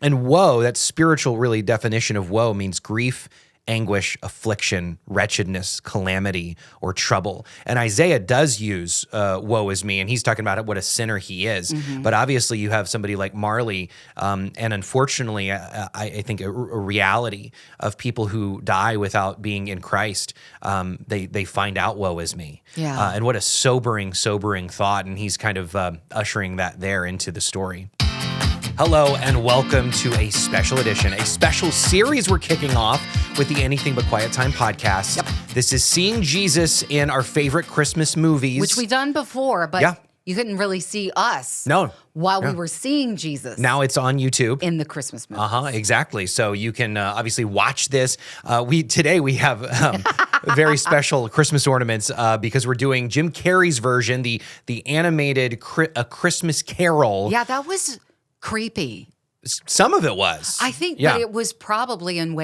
And woe, that spiritual really definition of woe means grief, anguish, affliction, wretchedness, calamity, or trouble. And Isaiah does use woe is me, and he's talking about what a sinner he is. But obviously you have somebody like Marley, and unfortunately, I think a reality of people who die without being in Christ, they find out woe is me. Yeah. And what a sobering thought, and he's kind of ushering that there into the story. Hello and welcome to a special edition, a special series we're kicking off with the Anything But Quiet Time podcast. Yep. This is seeing Jesus in our favorite Christmas movies. Which we've done before, but you couldn't really see us while we were seeing Jesus. Now it's on YouTube. In the Christmas movies. Exactly. So you can obviously watch this. Today we have very special Christmas ornaments because we're doing Jim Carrey's version, the animated A Christmas Carol. Yeah, that was creepy. Some of it was. I think that it was probably in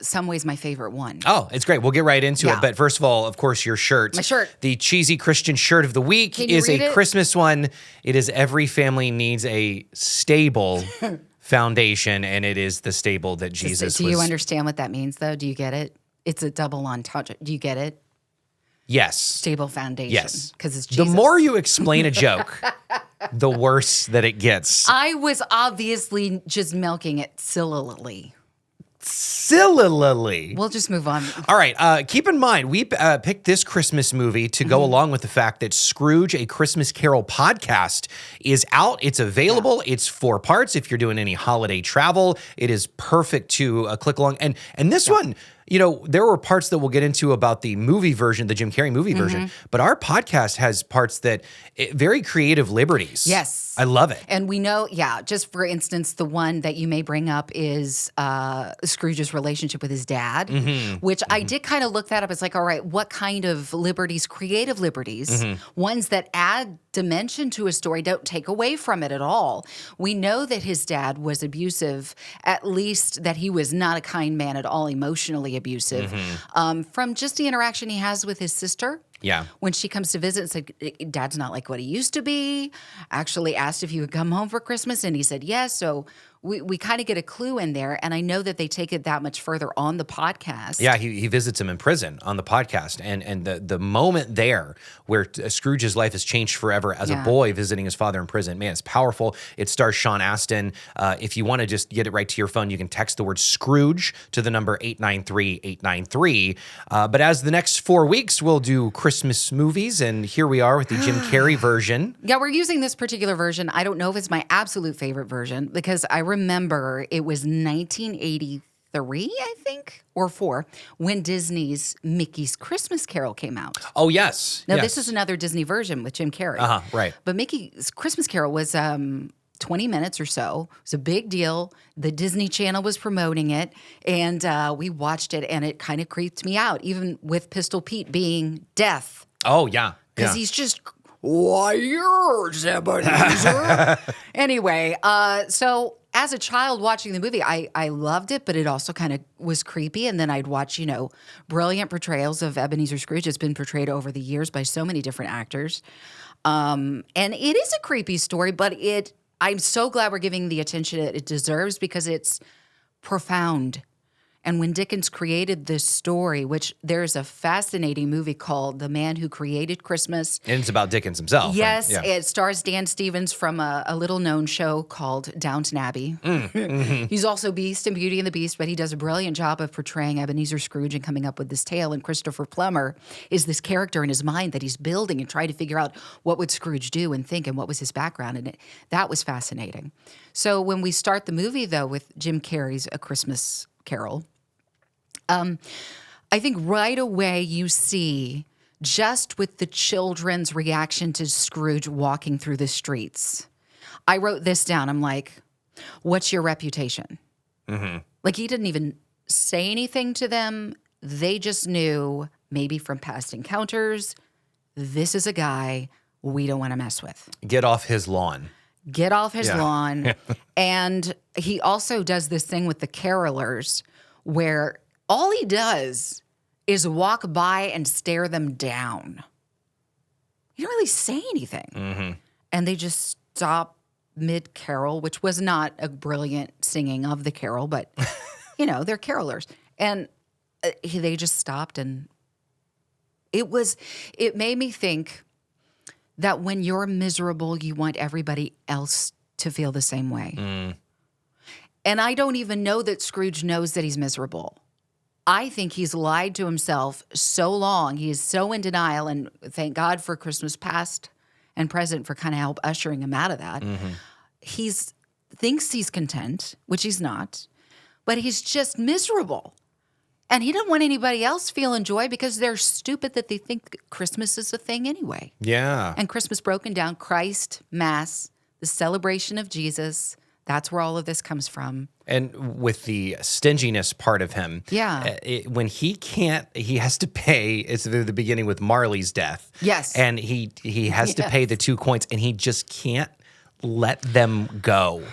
some ways my favorite one. Oh, it's great. We'll get right into it. But first of all, of course, your shirt. My shirt. The cheesy Christian shirt of the week is a Christmas one. It is every family needs a stable foundation, and it is the stable that Jesus was. Do you understand what that means, though? Do you get it? It's a double entendre. Do you get it? Yes. Stable foundation. Yes. Because it's Jesus. The more you explain a joke, the worse that it gets. I was obviously just milking it sillily. We'll just move on. All right. Keep in mind, we picked this Christmas movie to go along with the fact that Scrooge, a Christmas Carol podcast, is out. It's available. It's 4 parts. If you're doing any holiday travel, it is perfect to click along. And this one, you know, there were parts that we'll get into about the movie version, the Jim Carrey movie version, but our podcast has parts that very creative liberties. Yes. I love it. And we know, just for instance, the one that you may bring up is Scrooge's relationship with his dad, which I did kind of look that up. It's like, all right, what kind of liberties, creative liberties, ones that add dimension to a story, don't take away from it at all. We know that his dad was abusive, at least that he was not a kind man at all, emotionally abusive, from just the interaction he has with his sister. Yeah. When she comes to visit and said, Dad's not like what he used to be, actually asked if he would come home for Christmas, and he said yes. So we kind of get a clue in there, and I know that they take it that much further on the podcast. Yeah, he visits him in prison on the podcast, and the moment there where Scrooge's life has changed forever as a boy visiting his father in prison, man, it's powerful. It stars Sean Astin. If you want to just get it right to your phone, you can text the word Scrooge to the number 893-893. But as the next 4 weeks, we'll do Christmas movies, and here we are with the Jim Carrey version. Yeah, we're using this particular version. I don't know if it's my absolute favorite version because I remember it was 1983, I think, or 4, when Disney's Mickey's Christmas Carol came out. Oh, yes. Now, this is another Disney version with Jim Carrey. Right. But Mickey's Christmas Carol was 20 minutes or so. It was a big deal. The Disney Channel was promoting it, and we watched it, and it kind of creeped me out, even with Pistol Pete being deaf. Oh, yeah. Because he's just... Why, you're Ebenezer. Anyway, so as a child watching the movie, I loved it, but it also kind of was creepy. And then I'd watch, brilliant portrayals of Ebenezer Scrooge. It's been portrayed over the years by so many different actors. And it is a creepy story, but I'm so glad we're giving the attention it deserves because it's profound. And when Dickens created this story, which there's a fascinating movie called The Man Who Created Christmas. And it's about Dickens himself. Yes, right? Yeah. It stars Dan Stevens from a little-known show called Downton Abbey. He's also Beast in Beauty and the Beast, but he does a brilliant job of portraying Ebenezer Scrooge and coming up with this tale. And Christopher Plummer is this character in his mind that he's building and trying to figure out what would Scrooge do and think and what was his background. And that was fascinating. So when we start the movie, though, with Jim Carrey's A Christmas Carol, I think right away you see just with the children's reaction to Scrooge walking through the streets. I wrote this down. I'm like, what's your reputation? Like he didn't even say anything to them. They just knew, maybe from past encounters, this is a guy we don't want to mess with. Get off his lawn. Get off his lawn. And he also does this thing with the carolers where all he does is walk by and stare them down. He don't really say anything. And they just stop mid-carol, which was not a brilliant singing of the carol, but, you know, they're carolers. And they just stopped, and it made me think that when you're miserable, you want everybody else to feel the same way. And I don't even know that Scrooge knows that he's miserable. I think he's lied to himself so long. He is so in denial, and thank God for Christmas past and present for kind of help ushering him out of that. He's thinks he's content, which he's not, but he's just miserable. And he doesn't want anybody else feeling joy because they're stupid that they think Christmas is a thing anyway. Yeah. And Christmas broken down, Christ, Mass, the celebration of Jesus, that's where all of this comes from. And with the stinginess part of him, when he has to pay. It's the beginning with Marley's death. Yes, and he has to pay the 2 coins, and he just can't let them go.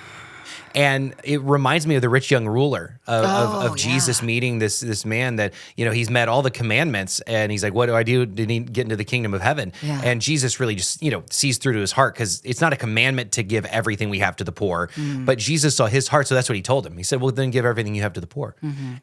And it reminds me of the rich young ruler of Jesus meeting this man that, you know, he's met all the commandments, and he's like, what do I do to get into the kingdom of heaven? Yeah. And Jesus really just, you know, sees through to his heart, because it's not a commandment to give everything we have to the poor, but Jesus saw his heart, so that's what he told him. He said, well, then give everything you have to the poor.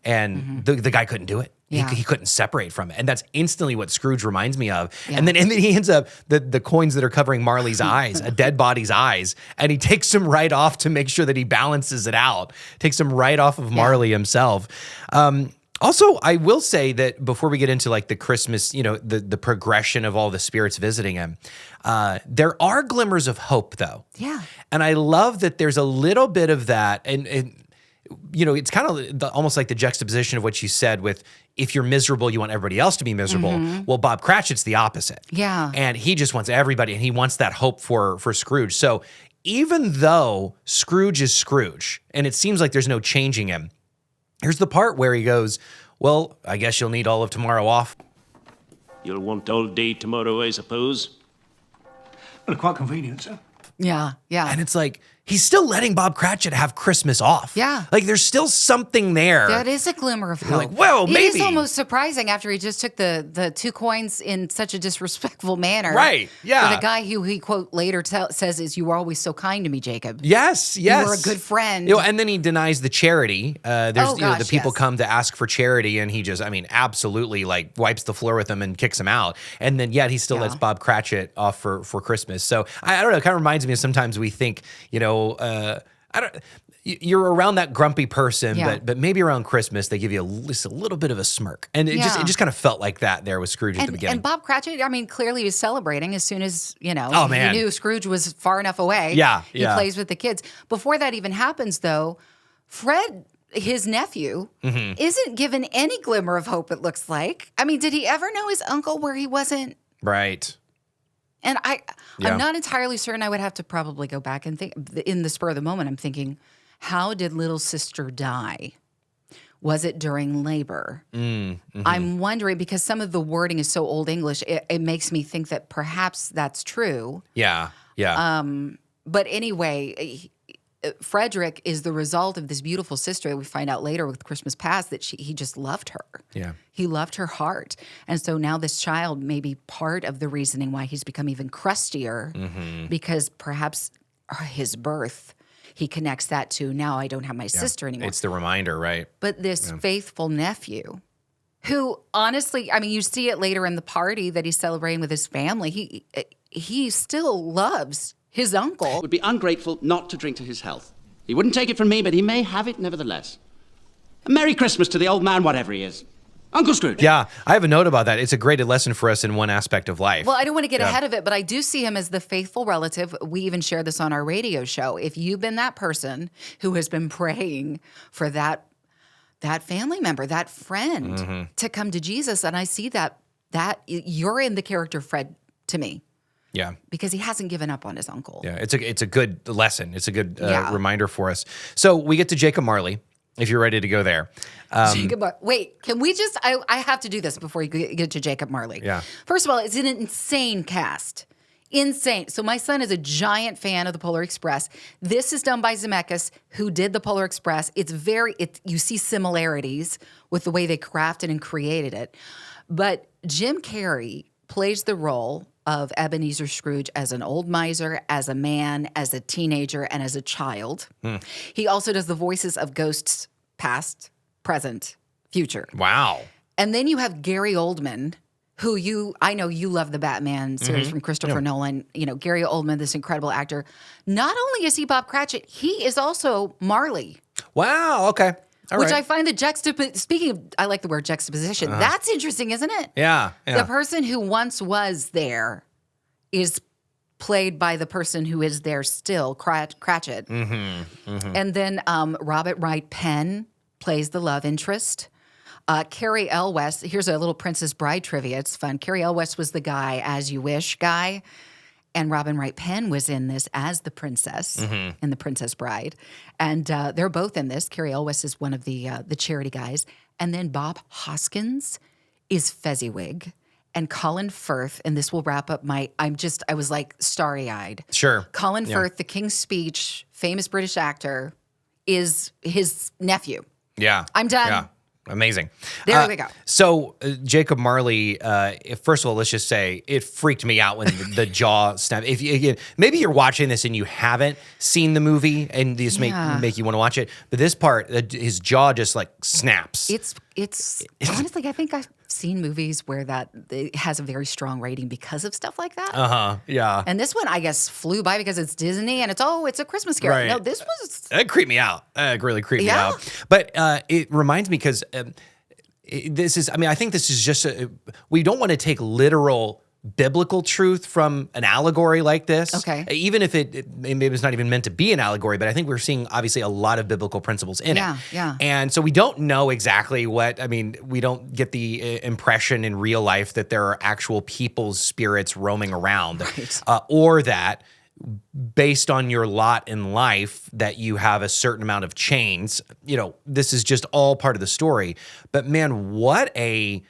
And the guy couldn't do it. Yeah. He couldn't separate from it. And that's instantly what Scrooge reminds me of. Yeah. And then he ends up, the coins that are covering Marley's eyes, a dead body's eyes, and he takes them right off to make sure that he balances it out. Takes them right off of Marley himself. Also, I will say that before we get into like the Christmas, you know, the progression of all the spirits visiting him, there are glimmers of hope, though. Yeah. And I love that there's a little bit of that. And you know, it's kind of almost like the juxtaposition of what you said with, if you're miserable, you want everybody else to be miserable. Well, Bob Cratchit's the opposite. Yeah. And he just wants everybody, and he wants that hope for Scrooge. So even though Scrooge is Scrooge, and it seems like there's no changing him, here's the part where he goes, well, I guess you'll need all of tomorrow off. You'll want all day tomorrow, I suppose. Well, quite convenient, sir. Yeah. And it's like, he's still letting Bob Cratchit have Christmas off. Yeah. Like, there's still something there. That is a glimmer of hope. Like, well, maybe. It is almost surprising after he just took the 2 coins in such a disrespectful manner. Right, yeah. For the guy who he, quote, later says is, you were always so kind to me, Jacob. Yes. You were a good friend. You know, and then he denies the charity. The people yes. come to ask for charity, and he just, absolutely like wipes the floor with them and kicks them out. And then yet he still lets Bob Cratchit off for Christmas. So I don't know, it kind of reminds me of sometimes we think, you know, you're around that grumpy person, but maybe around Christmas they give you just a little bit of a smirk, and it just kind of felt like that there with Scrooge at the beginning. And Bob Cratchit, clearly he was celebrating as soon as he knew Scrooge was far enough away. He plays with the kids. Before that even happens, though, Fred, his nephew, isn't given any glimmer of hope. It looks like. Did he ever know his uncle where he wasn't? Right. And I'm not entirely certain. I would have to probably go back and think. In the spur of the moment, I'm thinking, how did little sister die? Was it during labor? I'm wondering, because some of the wording is so Old English, it makes me think that perhaps that's true. Yeah. But anyway, Frederick is the result of this beautiful sister that we find out later with Christmas Past that he just loved her. Yeah. He loved her heart. And so now this child may be part of the reasoning why he's become even crustier, because perhaps his birth, he connects that to, now I don't have my sister anymore. It's the reminder, right? But this faithful nephew, who honestly, you see it later in the party that he's celebrating with his family, he still loves his uncle. It would be ungrateful not to drink to his health. He wouldn't take it from me, but he may have it nevertheless. A Merry Christmas to the old man, whatever he is. Uncle Scrooge. Yeah, I have a note about that. It's a great lesson for us in one aspect of life. Well, I don't want to get ahead of it, but I do see him as the faithful relative. We even share this on our radio show. If you've been that person who has been praying for that family member, that friend to come to Jesus, and I see that you're in the character Fred to me. Yeah. Because he hasn't given up on his uncle. Yeah, it's a good lesson. It's a good reminder for us. So we get to Jacob Marley, if you're ready to go there. Wait, can we just, I have to do this before you get to Jacob Marley. Yeah. First of all, it's an insane cast. Insane. So my son is a giant fan of the Polar Express. This is done by Zemeckis, who did the Polar Express. You see similarities with the way they crafted and created it. But Jim Carrey plays the role of Ebenezer Scrooge as an old miser, as a man, as a teenager, and as a child. He also does the voices of ghosts past, present, future. Wow. And then you have Gary Oldman, who I know you love the Batman series from Christopher Nolan. You know, Gary Oldman, this incredible actor. Not only is he Bob Cratchit, he is also Marley. Wow. Okay. All Which right. I find the speaking of, I like the word juxtaposition. That's interesting, isn't it? Yeah. The person who once was there is played by the person who is there still, Cratchit. And then Robert Wright Penn plays the love interest. Carrie Elwes, here's a little Princess Bride trivia. It's fun. Carrie Elwes was the guy, As You Wish guy. And Robin Wright Penn was in this as the princess in The Princess Bride. And they're both in this. Carrie Elwes is one of the charity guys. And then Bob Hoskins is Fezziwig. And Colin Firth, and this will wrap up I was like starry-eyed. Sure. Colin Firth, the King's Speech, famous British actor, is his nephew. Yeah. I'm done. Yeah. Amazing. There we go. So Jacob Marley, first of all, let's just say it freaked me out when the jaw snapped. Maybe you're watching this and you haven't seen the movie and this make you want to watch it. But this part, his jaw just like snaps. It's honestly, I think I've seen movies where it has a very strong rating because of stuff like that. Yeah. And this one, I guess, flew by because it's Disney and it's a Christmas Carol. Right. No, this was That creeped me out. That really creeped me Yeah. out. But it reminds me because I think this is just, we don't want to take literal biblical truth from an allegory like this. Okay. Even if maybe it's not even meant to be an allegory, but I think we're seeing obviously a lot of biblical principles in it. Yeah. And so we don't know exactly we don't get the impression in real life that there are actual people's spirits roaming around. Right. Or that based on your lot in life that you have a certain amount of chains. This is just all part of the story. But man, what a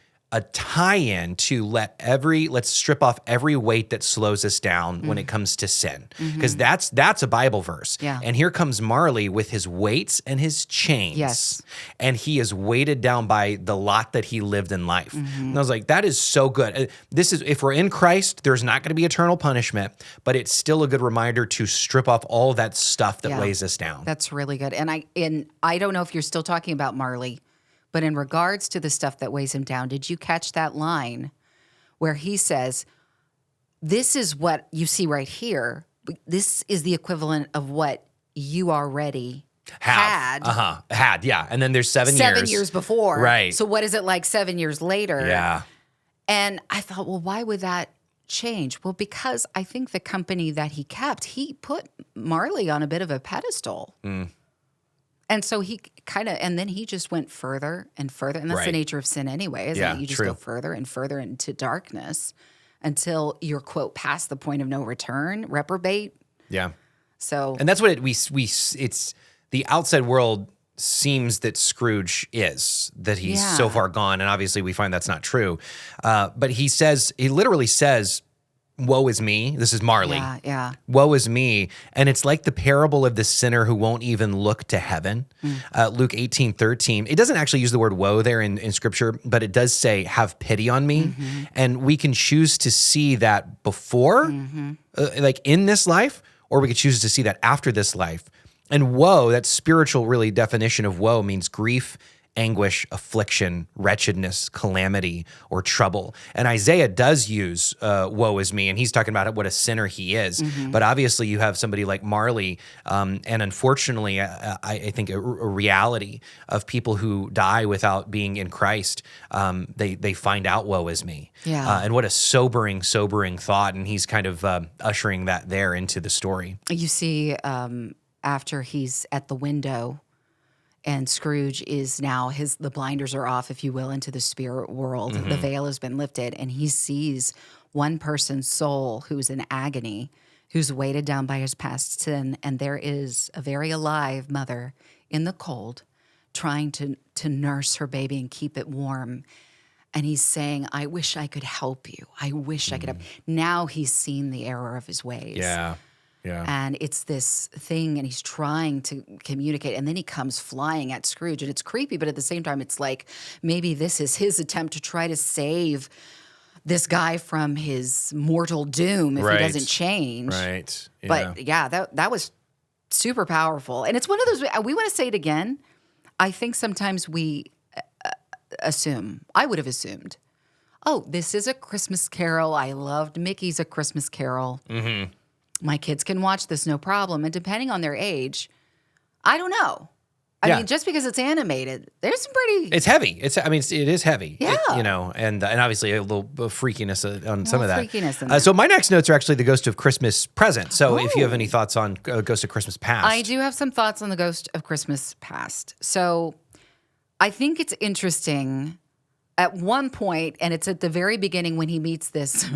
tie-in to let's strip off every weight that slows us down when it comes to sin. Because that's a Bible verse. Yeah. And here comes Marley with his weights and his chains. Yes. And he is weighted down by the lot that he lived in life. And I was like, that is so good. If we're in Christ, there's not going to be eternal punishment, but it's still a good reminder to strip off all that stuff that weighs us down. That's really good. And I don't know if you're still talking about Marley, but in regards to the stuff that weighs him down, did you catch that line where he says, this is what you see right here. This is the equivalent of what you already had. Yeah. And then there's 7 years. 7 years before. Right. So what is it like 7 years later? Yeah. And I thought, well, why would that change? Well, because I think the company that he kept, he put Marley on a bit of a pedestal. And so and then he just went further and further. And that's the nature of sin anyway, isn't it? You just go further and further into darkness until you're, quote, past the point of no return, reprobate. Yeah. So. And that's what it's the outside world seems that Scrooge is, that he's so far gone. And obviously we find that's not true. But he literally says, woe is me. This is Marley. Yeah. Woe is me. And it's like the parable of the sinner who won't even look to heaven. Luke 18:13. It doesn't actually use the word woe there in scripture, but it does say, have pity on me. And we can choose to see that before, like in this life, or we could choose to see that after this life. And woe, that spiritual really definition of woe means grief, anguish, affliction, wretchedness, calamity, or trouble. And Isaiah does use woe is me, and he's talking about what a sinner he is. But obviously you have somebody like Marley, and unfortunately, I think a reality of people who die without being in Christ, they find out woe is me. Yeah. And what a sobering thought, and he's kind of ushering that there into the story. You see, after he's at the window, and Scrooge is now the blinders are off, if you will, into the spirit world. The veil has been lifted, and he sees one person's soul who's in agony, who's weighted down by his past sin, and there is a very alive mother in the cold trying to nurse her baby and keep it warm. And he's saying, I wish I could help you. I wish I could help. Now he's seen the error of his ways. Yeah. And it's this thing, and he's trying to communicate, and then he comes flying at Scrooge, and it's creepy, but at the same time, it's like maybe this is his attempt to try to save this guy from his mortal doom if Right. he doesn't change. Right. Yeah. But yeah, that was super powerful. And it's one of those, we want to say it again. I think sometimes we assume, I would have assumed, oh, this is a Christmas Carol. I loved Mickey's A Christmas Carol. Mm-hmm. My kids can watch this, no problem. And depending on their age, I don't know. I mean, just because it's animated, there's some pretty... It's heavy. It is heavy. Yeah. And obviously a little freakiness on some of that. Freakiness in there. So my next notes are actually the Ghost of Christmas Present. So if you have any thoughts on Ghost of Christmas Past. I do have some thoughts on the Ghost of Christmas Past. So I think it's interesting at one point, and it's at the very beginning when he meets this...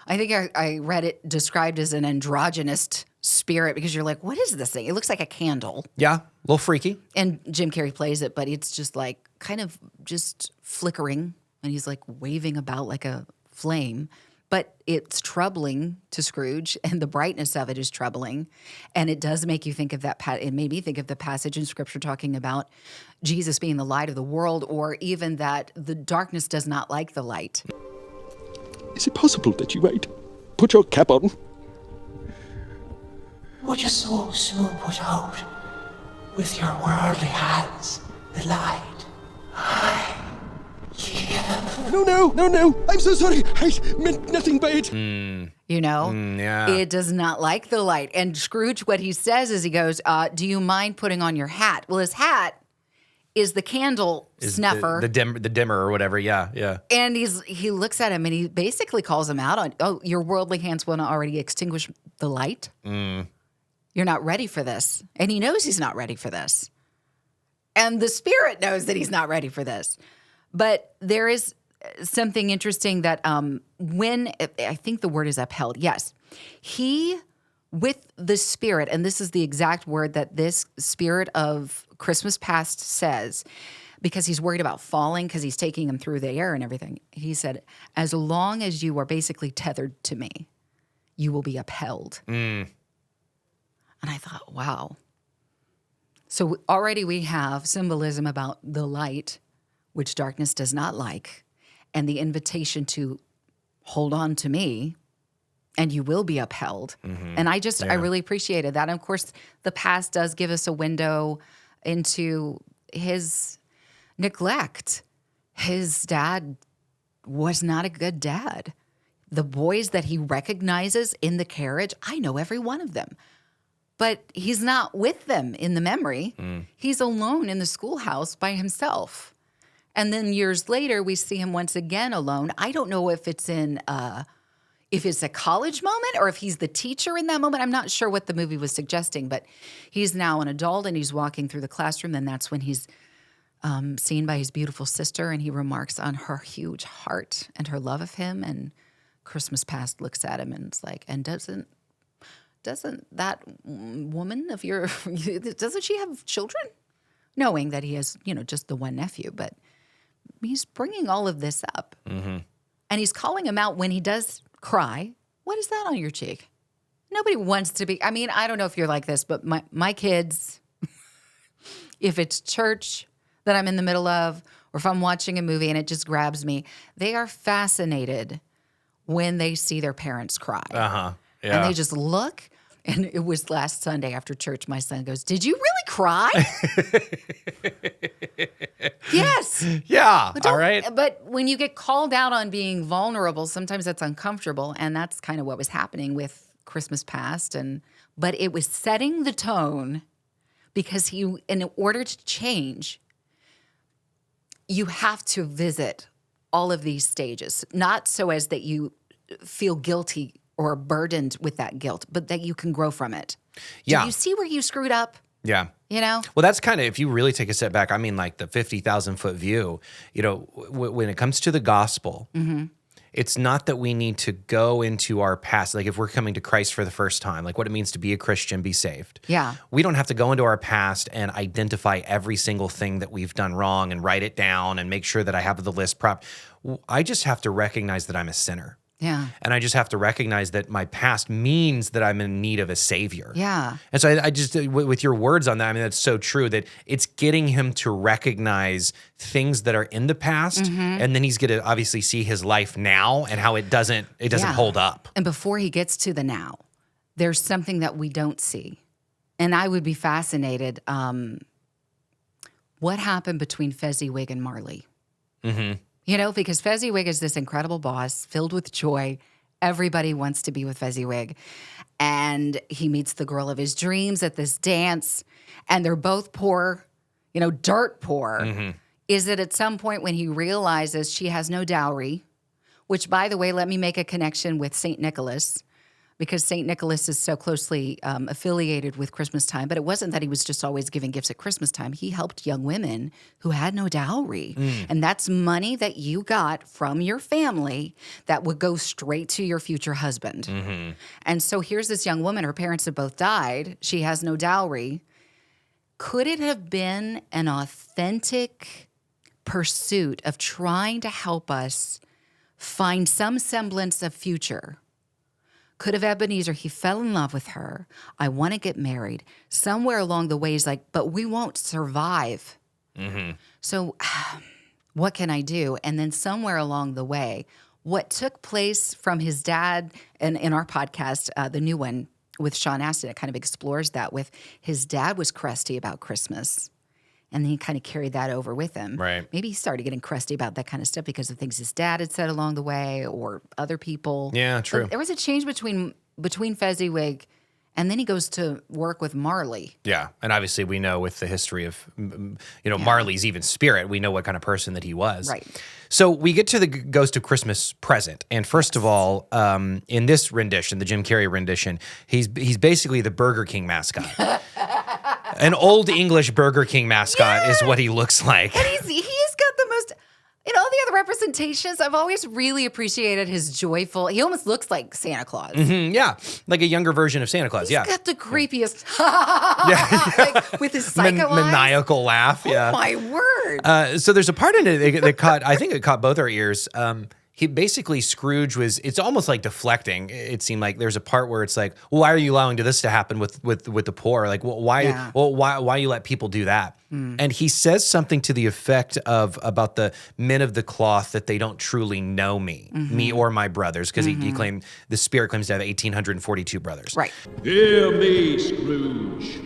I think I read it described as an androgynous spirit because you're like, what is this thing? It looks like a candle. Yeah, a little freaky. And Jim Carrey plays it, but it's just like kind of just flickering. And he's like waving about like a flame. But it's troubling to Scrooge, and the brightness of it is troubling. And it does make you think of that. It made me think of the passage in Scripture talking about Jesus being the light of the world, or even that the darkness does not like the light. Is it possible that you might put your cap on? Would you so soon put out with your worldly hands the light? No. I'm so sorry. I meant nothing by it. You know? Yeah. It does not like the light. And Scrooge, what he says is he goes, do you mind putting on your hat? Well, his hat is the candle snuffer. The dimmer or whatever. Yeah. And he looks at him and he basically calls him out on, oh, your worldly hands will not already extinguish the light. You're not ready for this. And he knows he's not ready for this. And the spirit knows that he's not ready for this. But there is something interesting that when, I think the word is upheld, yes. He, with the spirit, and this is the exact word that this spirit of Christmas Past says, because he's worried about falling because he's taking him through the air and everything. He said, as long as you are basically tethered to me, you will be upheld. And I thought, wow. So already we have symbolism about the light, which darkness does not like, and the invitation to hold on to me, and you will be upheld. And I really appreciated that. And of course, the past does give us a window into his neglect. His dad was not a good dad. The boys that he recognizes in the carriage, I know every one of them. But he's not with them in the memory. He's alone in the schoolhouse by himself. And then years later, we see him once again alone. I don't know if it's if it's a college moment or if he's the teacher in that moment. I'm not sure what the movie was suggesting, but he's now an adult and he's walking through the classroom. And that's when he's seen by his beautiful sister, and he remarks on her huge heart and her love of him. And Christmas Past looks at him and it's like, and doesn't that woman of your, doesn't she have children? Knowing that he has, just the one nephew, but he's bringing all of this up. And he's calling him out when he does cry. What is that on your cheek? Nobody wants to be, I don't know if you're like this, but my kids, if it's church that I'm in the middle of, or if I'm watching a movie and it just grabs me, they are fascinated when they see their parents cry. Yeah. And they just look. And it was last Sunday after church, my son goes, "Did you really cry?" Yes. Yeah. All right. But when you get called out on being vulnerable, sometimes that's uncomfortable. And that's kind of what was happening with Christmas Past. But it was setting the tone because in order to change, you have to visit all of these stages, not so as that you feel guilty or burdened with that guilt, but that you can grow from it. Yeah. Do you see where you screwed up? Yeah. Well, that's kind of, if you really take a step back, like the 50,000 foot view, when it comes to the gospel, it's not that we need to go into our past. Like if we're coming to Christ for the first time, like what it means to be a Christian, be saved. Yeah. We don't have to go into our past and identify every single thing that we've done wrong and write it down and make sure that I have the list prop. I just have to recognize that I'm a sinner. Yeah. And I just have to recognize that my past means that I'm in need of a savior. Yeah. And so I just, with your words on that, I mean, that's so true that it's getting him to recognize things that are in the past. And then he's going to obviously see his life now and how it doesn't Yeah. hold up. And before he gets to the now, there's something that we don't see. And I would be fascinated. What happened between Fezziwig and Marley? You know, because Fezziwig is this incredible boss filled with joy. Everybody wants to be with Fezziwig. And he meets the girl of his dreams at this dance. And they're both poor, you know, dirt poor. Is it at some point when he realizes she has no dowry, which, by the way, let me make a connection with St. Nicholas, because St. Nicholas is so closely affiliated with Christmas time. But it wasn't that he was just always giving gifts at Christmas time. He helped young women who had no dowry. And that's money that you got from your family that would go straight to your future husband. And so here's this young woman. Her parents have both died. She has no dowry. Could it have been an authentic pursuit of trying to help us find some semblance of future? Could have Ebenezer, he fell in love with her. I want to get married. Somewhere along the way, he's like, but we won't survive. So what can I do? And then somewhere along the way, what took place from his dad, and in our podcast, the new one with Sean Astin, it kind of explores that with his dad was crusty about Christmas. And then he kind of carried that over with him. Right. Maybe he started getting crusty about that kind of stuff because of things his dad had said along the way or other people. Yeah, true. But there was a change between Fezziwig, and then he goes to work with Marley. Yeah. And obviously we know with the history of, Marley's even spirit, we know what kind of person that he was. Right. So we get to the Ghost of Christmas Present. And first of all, in this rendition, the Jim Carrey rendition, he's basically the Burger King mascot. An old English Burger King mascot is what he looks like. And he's got the most, in all the other representations, I've always really appreciated his joyful, he almost looks like Santa Claus. Yeah, like a younger version of Santa Claus. He's got the creepiest, like, with his psycho eyes. Maniacal laugh. Yeah. Oh my word. So there's a part in it that caught, I think it caught both our ears. He basically, Scrooge it's almost like deflecting. It seemed like there's a part where it's like, well, why are you allowing this to happen with the poor? Like, why you let people do that? And he says something to the effect of about the men of the cloth that they don't truly know me or my brothers, because he claimed, the spirit claims to have 1,842 brothers. Right. Hear me, Scrooge.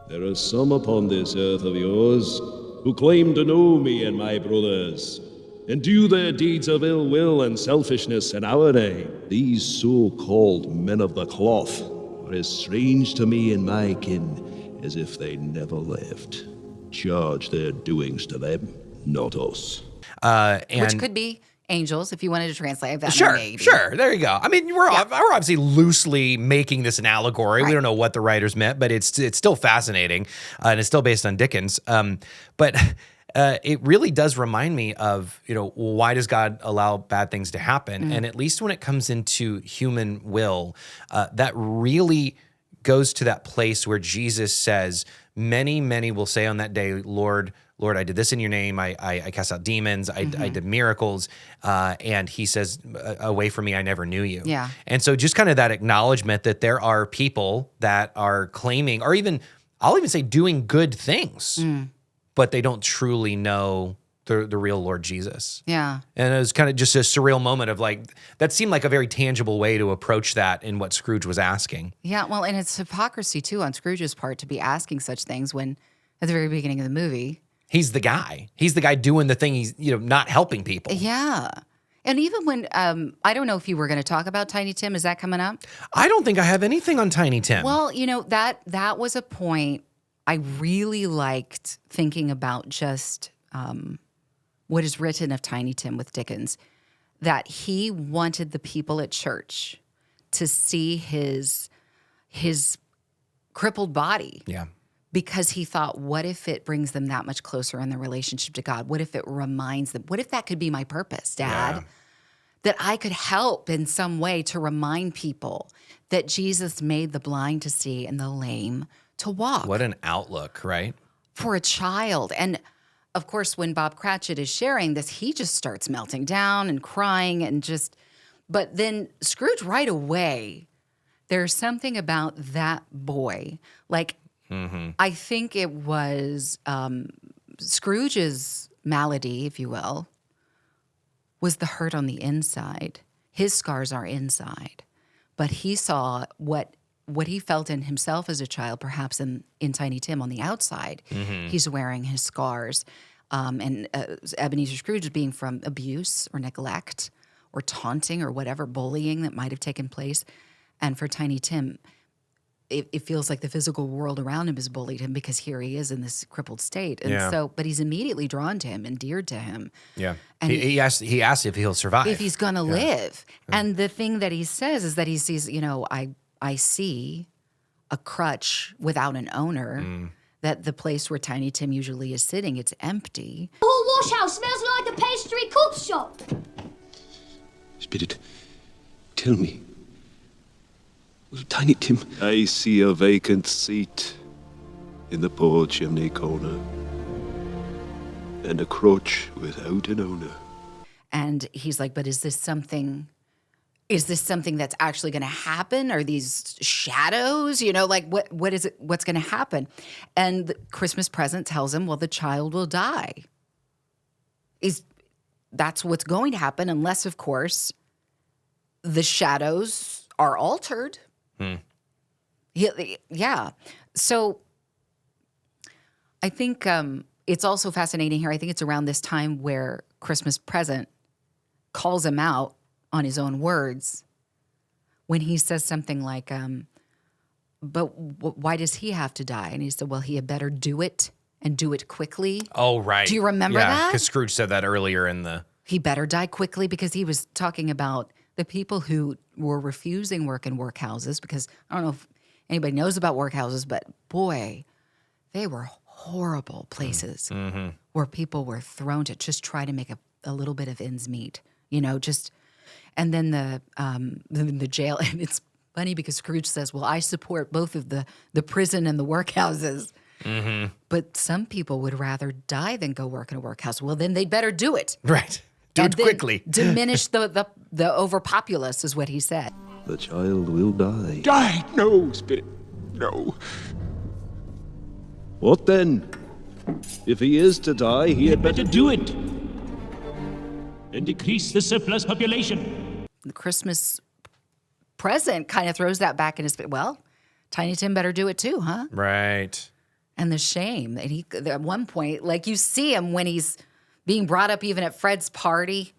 There are some upon this earth of yours who claim to know me and my brothers, and do their deeds of ill will and selfishness in our name. These so-called men of the cloth are as strange to me and my kin as if they never lived. Charge their doings to them, not us. Which could be angels, if you wanted to translate that. Sure, maybe. sure. There you go. I mean, we're obviously loosely making this an allegory. Right. We don't know what the writers meant, but it's still fascinating, and it's still based on Dickens. But it really does remind me of, why does God allow bad things to happen? And at least when it comes into human will, that really goes to that place where Jesus says, many, many will say on that day, Lord, I did this in your name. I cast out demons. I did miracles. And he says, away from me, I never knew you. Yeah. And so just kind of that acknowledgement that there are people that are claiming, or even, I'll even say doing good things, but they don't truly know the real Lord Jesus. Yeah. And it was kind of just a surreal moment of like, that seemed like a very tangible way to approach that in what Scrooge was asking. Yeah, well, and it's hypocrisy too on Scrooge's part to be asking such things when at the very beginning of the movie. He's the guy. He's the guy doing the thing. He's, not helping people. Yeah. And even when, I don't know if you were going to talk about Tiny Tim. Is that coming up? I don't think I have anything on Tiny Tim. Well, that was a point I really liked thinking about just what is written of Tiny Tim with Dickens, that he wanted the people at church to see his crippled body. Yeah. Because he thought, what if it brings them that much closer in their relationship to God? What if it reminds them? What if that could be my purpose, Dad? Yeah. That I could help in some way to remind people that Jesus made the blind to see and the lame to walk. What an outlook, right? For a child. And of course, when Bob Cratchit is sharing this, he just starts melting down and crying and just. But then Scrooge right away, there's something about that boy. Like, I think it was Scrooge's malady, if you will, was the hurt on the inside. His scars are inside. But he saw what he felt in himself as a child, perhaps in Tiny Tim on the outside. He's wearing his scars. And Ebenezer Scrooge being from abuse or neglect or taunting or whatever, bullying that might have taken place. And for Tiny Tim, it feels like the physical world around him has bullied him because here he is in this crippled state. And so, but he's immediately drawn to him, endeared to him. Yeah. And He asks if he'll survive. if he's going to live. And the thing that he says is that he sees, I see a crutch without an owner, that the place where Tiny Tim usually is sitting, it's empty. The whole wash house smells like a pastry cook shop. Spirit, tell me. Will Tiny Tim... I see a vacant seat in the poor chimney corner. And a crutch without an owner. And he's like, but is this something that's actually going to happen? Are these shadows? What is it? What's going to happen? And the Christmas present tells him, well, the child will die. That's what's going to happen, unless, of course, the shadows are altered. Yeah. So I think it's also fascinating here. I think it's around this time where Christmas present calls him out on his own words when he says something like, but why does he have to die? And he said, well, he had better do it and do it quickly. Oh, right. Do you remember that? Yeah, because Scrooge said that earlier in the... He better die quickly, because he was talking about the people who were refusing work in workhouses, because I don't know if anybody knows about workhouses, but boy, they were horrible places where people were thrown to just try to make a little bit of ends meet, and then the jail. And it's funny because Scrooge says, well, I support both of the prison and the workhouses. But some people would rather die than go work in a workhouse. Well, then they'd better do it. Right. Do it quickly. Diminish the overpopulace is what he said. The child will die. Die! No, Spirit. No. What then? If he is to die, he had better do it. And decrease the surplus population. The Christmas present kind of throws that back in his face. Well, Tiny Tim better do it too, huh? Right. And the shame that he, at one point, like you see him when he's being brought up even at Fred's party.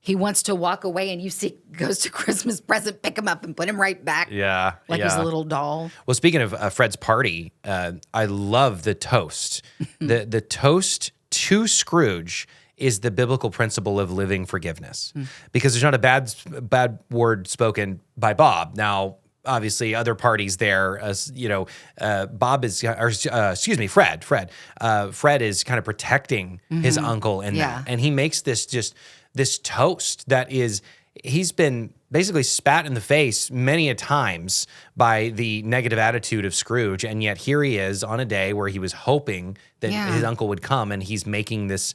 He wants to walk away, and you see goes to Christmas present, pick him up and put him right back. Yeah. Like he's a little doll. Well, speaking of Fred's party, I love the toast. The toast to Scrooge is the biblical principle of living forgiveness, because there's not a bad word spoken by Bob. Now, obviously, other parties there, Bob is, Fred. Fred is kind of protecting his uncle in that, and he makes this toast that is, he's been basically spat in the face many a times by the negative attitude of Scrooge, and yet here he is on a day where he was hoping that his uncle would come, and he's making this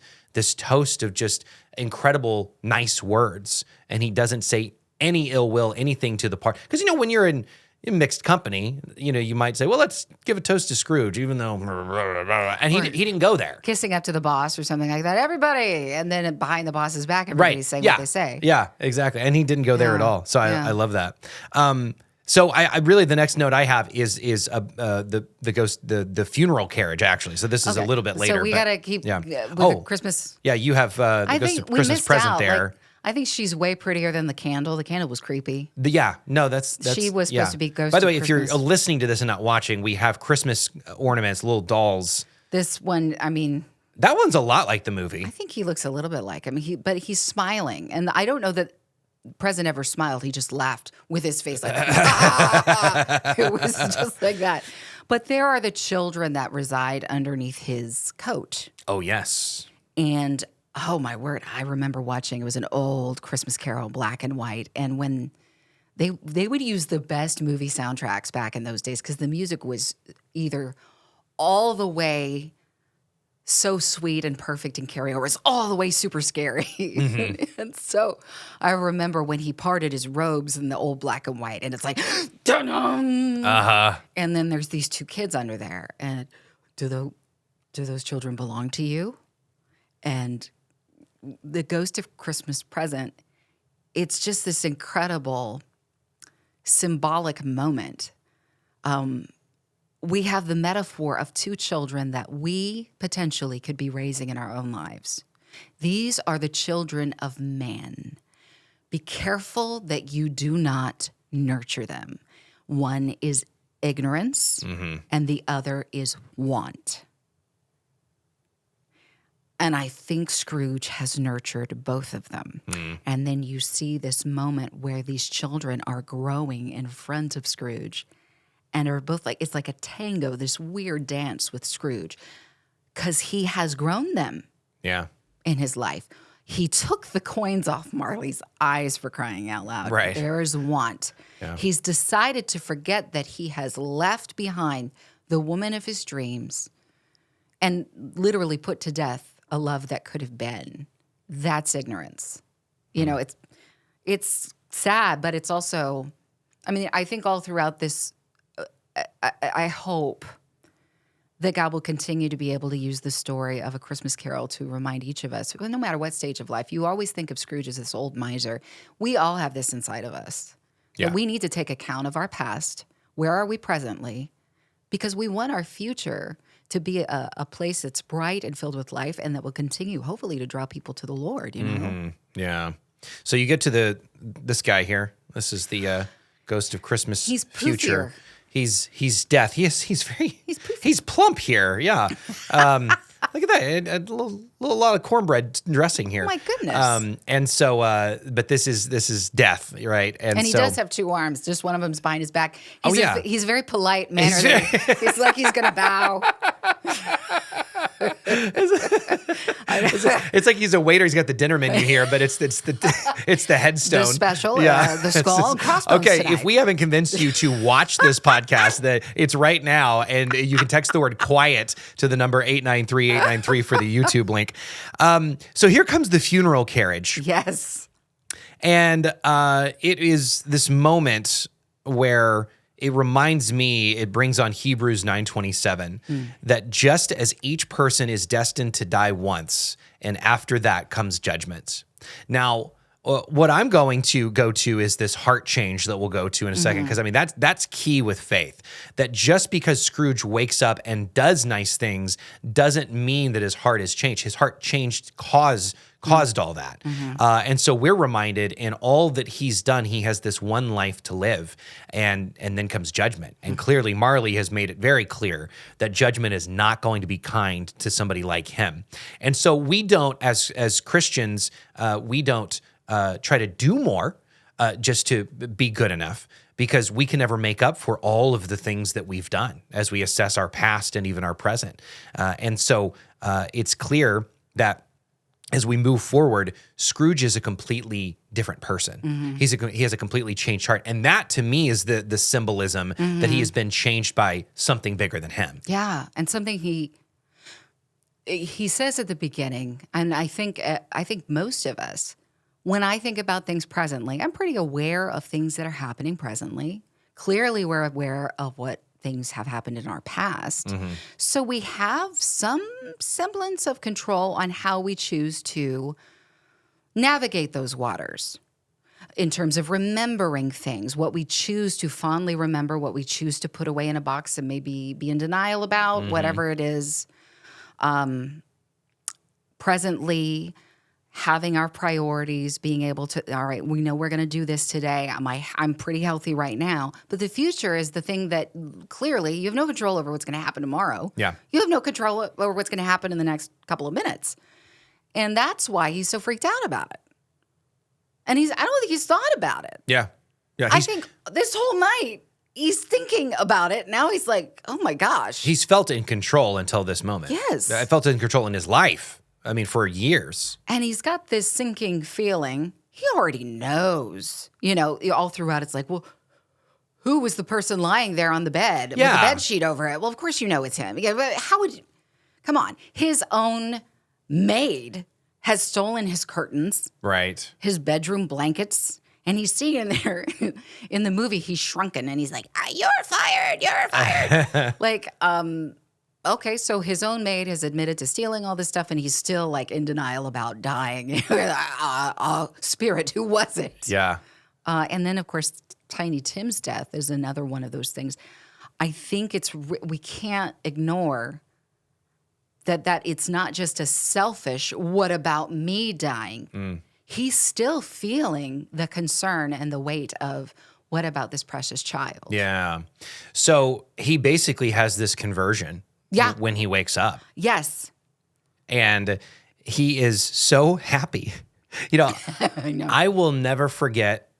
toast of just incredible nice words, and he doesn't say any ill will, anything to the part. Because, when you're in mixed company, you might say, well, let's give a toast to Scrooge, even though, and he didn't go there. Kissing up to the boss or something like that. Everybody. And then behind the boss's back, everybody's saying what they say. Yeah, exactly. And he didn't go there at all. So I love that. So I really, the next note I have is the funeral carriage, actually. So this is a little bit later. So we got to keep with the Christmas. Yeah, you have the Christmas present there. I think she's way prettier than the candle. The candle was creepy. That's she was supposed to be Ghost By the way, of if you're Christmas. listening to this and not watching, we have Christmas ornaments, little dolls. This one, I mean, that one's a lot like the movie. I think he looks a little bit like him. But he's smiling, and I don't know that President ever smiled. He just laughed with his face like that. It was just like that. But there are the children that reside underneath his coat. Oh yes, and. Oh, my word. I remember watching, it was an old Christmas Carol, black and white. And when they would use the best movie soundtracks back in those days, because the music was either all the way so sweet and perfect in Carrie, or is all the way super scary. And so I remember when he parted his robes in the old black and white, and it's like, dun-dun! And then there's these two kids under there, and do those children belong to you? And the Ghost of Christmas Present, it's just this incredible symbolic moment. We have the metaphor of two children that we potentially could be raising in our own lives. These are the children of man. Be careful that you do not nurture them. One is ignorance, and the other is want. And I think Scrooge has nurtured both of them. And then you see this moment where these children are growing in front of Scrooge and are both like, it's like a tango, this weird dance with Scrooge, because he has grown them in his life. He took the coins off Marley's eyes, for crying out loud. Right. There is want. Yeah. He's decided to forget that he has left behind the woman of his dreams and literally put to death a love that could have been. That's ignorance. You know, it's sad, but it's also, I mean, I think all throughout this, I hope that God will continue to be able to use the story of A Christmas Carol to remind each of us, no matter what stage of life, you always think of Scrooge as this old miser. We all have this inside of us. Yeah. But we need to take account of our past. Where are we presently? Because we want our future to be a place that's bright and filled with life and that will continue, hopefully, to draw people to the Lord, you know? Yeah. So you get to this guy here. This is the Ghost of Christmas Future. Poofier. He's death. He's plump here. Yeah. Look at that. A lot of cornbread dressing here. Oh my goodness. And so, but this is death, right? And he does have two arms. Just one of them's behind his back. He's a very polite manner. He's like he's going to bow. It's like he's a waiter. He's got the dinner menu here, but it's the headstone, the special, the skull, and crossbones. Okay, tonight. if we haven't convinced you to watch this podcast, that it's right now, and you can text the word "quiet" to the number 893-893 for the YouTube link. So here comes the funeral carriage. Yes, and it is this moment where it reminds me, it brings on Hebrews 9:27, that just as each person is destined to die once, and after that comes judgment. Now, what I'm going to go to is this heart change that we'll go to in a second, because I mean that's key with faith. That just because Scrooge wakes up and does nice things doesn't mean that his heart has changed. His heart changed caused all that. And so we're reminded in all that he's done, he has this one life to live, and then comes judgment. And clearly Marley has made it very clear that judgment is not going to be kind to somebody like him. And so we don't, as Christians, we don't try to do more just to be good enough, because we can never make up for all of the things that we've done as we assess our past and even our present. And so it's clear that as we move forward, Scrooge is a completely different person. He has a completely changed heart. And that, to me, is the symbolism that he has been changed by something bigger than him. Yeah, and something he says at the beginning, and I think most of us, when I think about things presently, I'm pretty aware of things that are happening presently. Clearly, we're aware of what things have happened in our past. So we have some semblance of control on how we choose to navigate those waters in terms of remembering things, what we choose to fondly remember, what we choose to put away in a box and maybe be in denial about, whatever it is. Presently, having our priorities, being able to, all right, we know we're going to do this today. I'm pretty healthy right now. But the future is the thing that clearly you have no control over what's going to happen tomorrow. Yeah. You have no control over what's going to happen in the next couple of minutes. And that's why he's so freaked out about it. And I don't think he's thought about it. Yeah. I think this whole night he's thinking about it. Now he's like, oh my gosh. He's felt in control until this moment. Yes. I felt in control in his life. I mean, for years. And he's got this sinking feeling. He already knows, all throughout. It's like, well, who was the person lying there on the bed with the bed sheet over it? Well, of course you know it's him. Yeah, but Come on. His own maid has stolen his curtains, Right. his bedroom blankets, and he's seeing there in the movie, he's shrunken and he's like, you're fired, you're fired. Like, okay, so his own maid has admitted to stealing all this stuff and he's still like in denial about dying. Spirit, who was it? Yeah. And then, of course, Tiny Tim's death is another one of those things. I think we can't ignore that it's not just a selfish, what about me dying? He's still feeling the concern and the weight of what about this precious child? Yeah. So he basically has this conversion when he wakes up. Yes. And he is so happy. You know, I know. I will never forget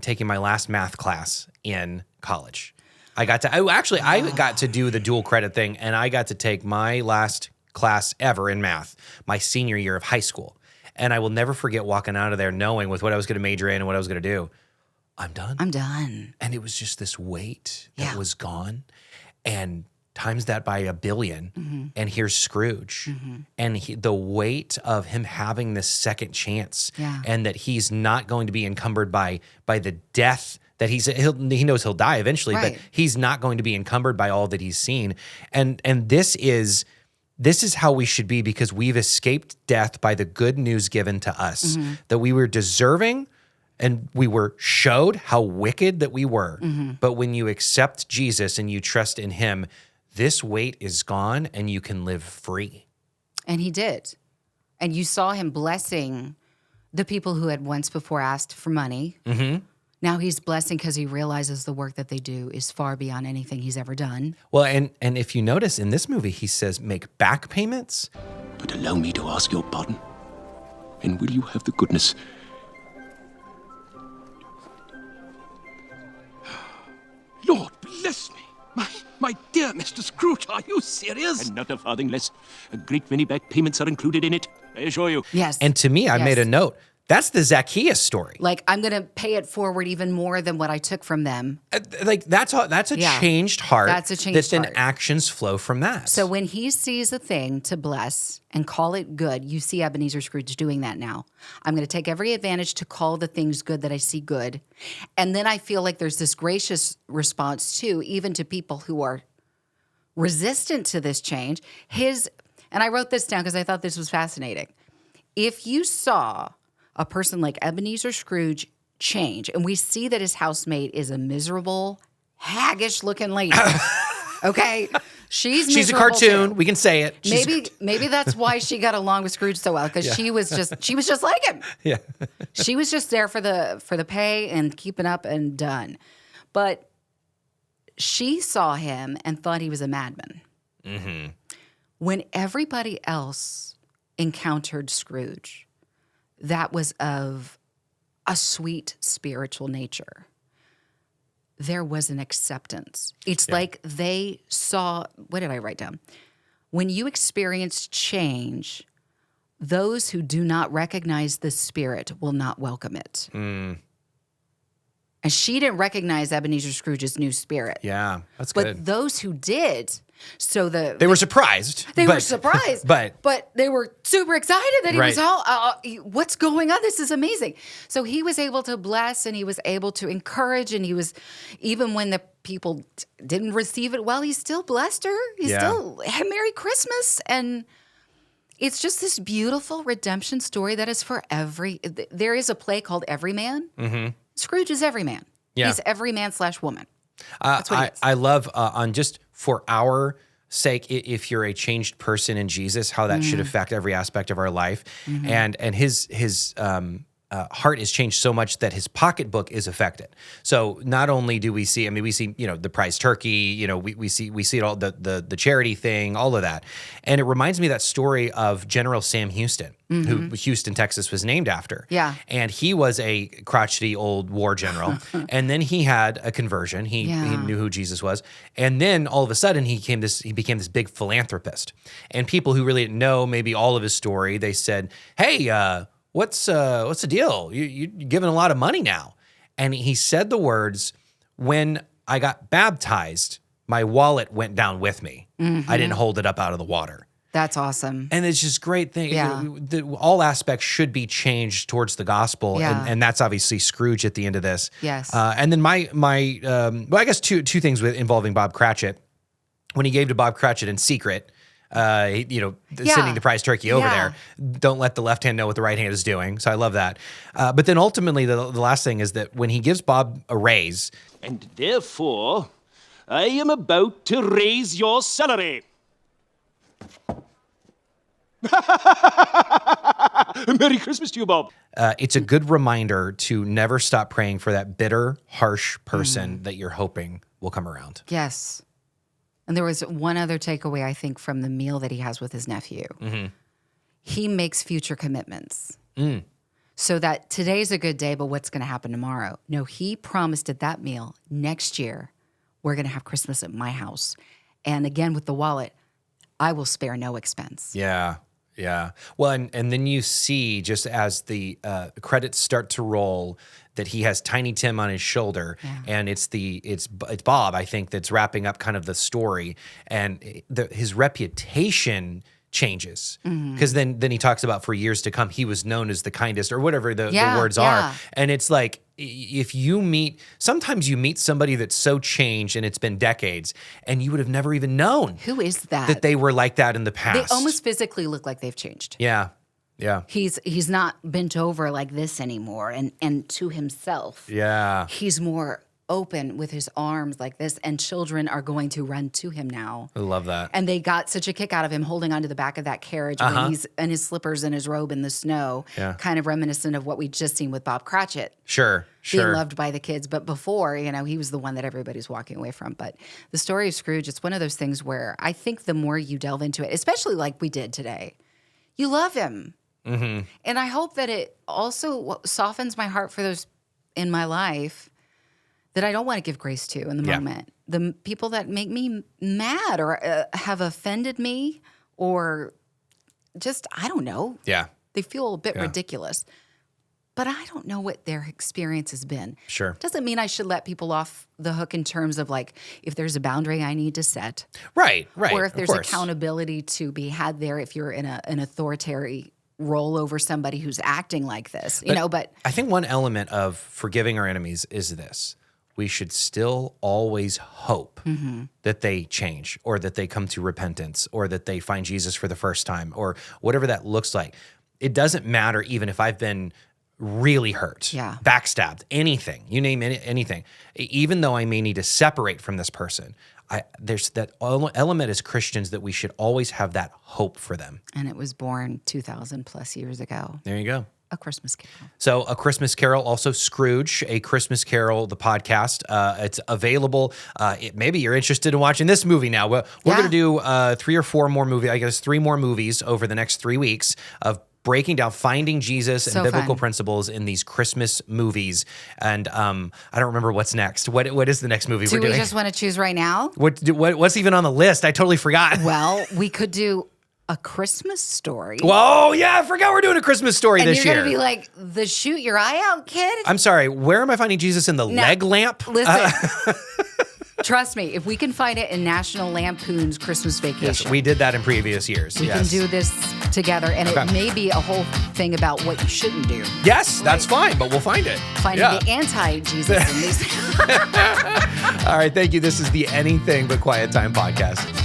taking my last math class in college. I got to do the dual credit thing, and I got to take my last class ever in math, my senior year of high school. And I will never forget walking out of there knowing with what I was going to major in and what I was going to do, I'm done. I'm done. And it was just this weight that was gone. And times that by a billion. And here's Scrooge. And the weight of him having this second chance and that he's not going to be encumbered by the death that he knows he'll die eventually, but he's not going to be encumbered by all that he's seen. And this is how we should be, because we've escaped death by the good news given to us, that we were deserving and we were showed how wicked that we were. But when you accept Jesus and you trust in him, this weight is gone and you can live free. And he did. And you saw him blessing the people who had once before asked for money. Now he's blessing because he realizes the work that they do is far beyond anything he's ever done. Well, and if you notice in this movie, he says, make back payments. But allow me to ask your pardon. And will you have the goodness... Lord bless me. My dear Mr. Scrooge, are you serious? And not a farthing less. A great many back payments are included in it, I assure you. Yes. And to me, I made a note. That's the Zacchaeus story. Like, I'm going to pay it forward even more than what I took from them. Like, that's a changed heart. That's a changed then heart. actions flow from that. So when he sees a thing to bless and call it good, you see Ebenezer Scrooge doing that now. I'm going to take every advantage to call the things good that I see good. And then I feel like there's this gracious response too, even to people who are resistant to this change. And I wrote this down because I thought this was fascinating. If you saw a person like Ebenezer Scrooge change, and we see that his housemaid is a miserable, haggish-looking lady. Okay, she's a cartoon. Too. We can say it. Maybe that's why she got along with Scrooge so well, because she was just like him. Yeah, she was just there for the pay and keeping up and done. But she saw him and thought he was a madman. When everybody else encountered Scrooge, that was of a sweet spiritual nature. There was an acceptance. It's like they saw, what did I write down? When you experience change, those who do not recognize the Spirit will not welcome it. And she didn't recognize Ebenezer Scrooge's new spirit. Yeah, that's but good. But those who did, they were surprised. Were surprised, but they were super excited that he was all, what's going on? This is amazing. So he was able to bless and he was able to encourage, and he was, even when the people didn't receive it well, he still blessed her. He still had Merry Christmas. And it's just this beautiful redemption story that is for there is a play called Every Man. Scrooge is every man. Yeah. He's every man / woman. That's what he is. I love on just for our sake, if you're a changed person in Jesus, how that should affect every aspect of our life. And his heart is changed so much that his pocketbook is affected. So not only do we see, the prize turkey, we see it all, the charity thing, all of that. And it reminds me of that story of General Sam Houston, who Houston, Texas was named after. Yeah. And he was a crotchety old war general. And then he had a conversion. He knew who Jesus was. And then all of a sudden he became this big philanthropist. And people who really didn't know maybe all of his story, they said, hey, what's the deal? You're giving a lot of money now. And he said the words, when I got baptized, my wallet went down with me. I didn't hold it up out of the water. That's awesome. And it's just great thing. Yeah. All aspects should be changed towards the gospel. Yeah. And that's obviously Scrooge at the end of this. Yes. And then well, I guess two things involving Bob Cratchit. When he gave to Bob Cratchit in secret, sending the prize turkey over there. Don't let the left hand know what the right hand is doing. So I love that. But then ultimately, the last thing is that when he gives Bob a raise. And therefore, I am about to raise your salary. Merry Christmas to you, Bob. It's a good reminder to never stop praying for that bitter, harsh person that you're hoping will come around. Yes. And there was one other takeaway, I think, from the meal that he has with his nephew. Mm-hmm. He makes future commitments. So that today's a good day, but what's going to happen tomorrow? No, he promised at that meal, next year, we're going to have Christmas at my house. And again, with the wallet, I will spare no expense. Yeah. Yeah. Well, and then you see, just as the credits start to roll, that he has Tiny Tim on his shoulder, and it's Bob, I think, that's wrapping up kind of the story, and his reputation changes because then he talks about for years to come he was known as the kindest, or whatever the words are, and it's like if sometimes you meet somebody that's so changed and it's been decades and you would have never even known who is that they were like that in the past. They almost physically look like they've changed. Yeah. He's not bent over like this anymore, and to himself. Yeah. He's more open with his arms like this, and children are going to run to him now. I love that. And they got such a kick out of him holding onto the back of that carriage when he's in his slippers and his robe in the snow, kind of reminiscent of what we'd just seen with Bob Cratchit. Sure. Being loved by the kids. But before, he was the one that everybody's walking away from. But the story of Scrooge, it's one of those things where I think the more you delve into it, especially like we did today, you love him. Mm-hmm. And I hope that it also softens my heart for those in my life that I don't want to give grace to in the moment. The people that make me mad or have offended me or just, I don't know. Yeah. They feel a bit ridiculous. But I don't know what their experience has been. Sure. Doesn't mean I should let people off the hook in terms of like, if there's a boundary I need to set. Right. Or if there's accountability to be had there if you're in an authoritarian roll over somebody who's acting like this, but I think one element of forgiving our enemies is this. We should still always hope that they change, or that they come to repentance, or that they find Jesus for the first time, or whatever that looks like. It doesn't matter even if I've been really hurt, backstabbed, anything, you name anything. Even though I may need to separate from this person, there's that element as Christians that we should always have that hope for them. And it was born 2,000 plus years ago. There you go. A Christmas Carol. So A Christmas Carol, also Scrooge, A Christmas Carol, the podcast. It's available. Maybe you're interested in watching this movie now. We're going to do 3 or 4 more movies, I guess 3 more movies over the next 3 weeks of breaking down, finding Jesus and biblical principles in these Christmas movies. And I don't remember what's next. What is the next movie we're doing? Do we just want to choose right now? What's even on the list? I totally forgot. Well, we could do A Christmas Story. Whoa, yeah, I forgot we're doing A Christmas Story this year. And you're going to be like, the shoot your eye out, kid? I'm sorry, where am I finding Jesus in the leg lamp? Listen. Trust me, if we can find it in National Lampoon's Christmas Vacation. Yes, we did that in previous years. We can do this together, and it may be a whole thing about what you shouldn't do. Yes, that's fine, but we'll find it. Finding the anti-Jesus in these. All right, thank you. This is the Anything But Quiet Time podcast.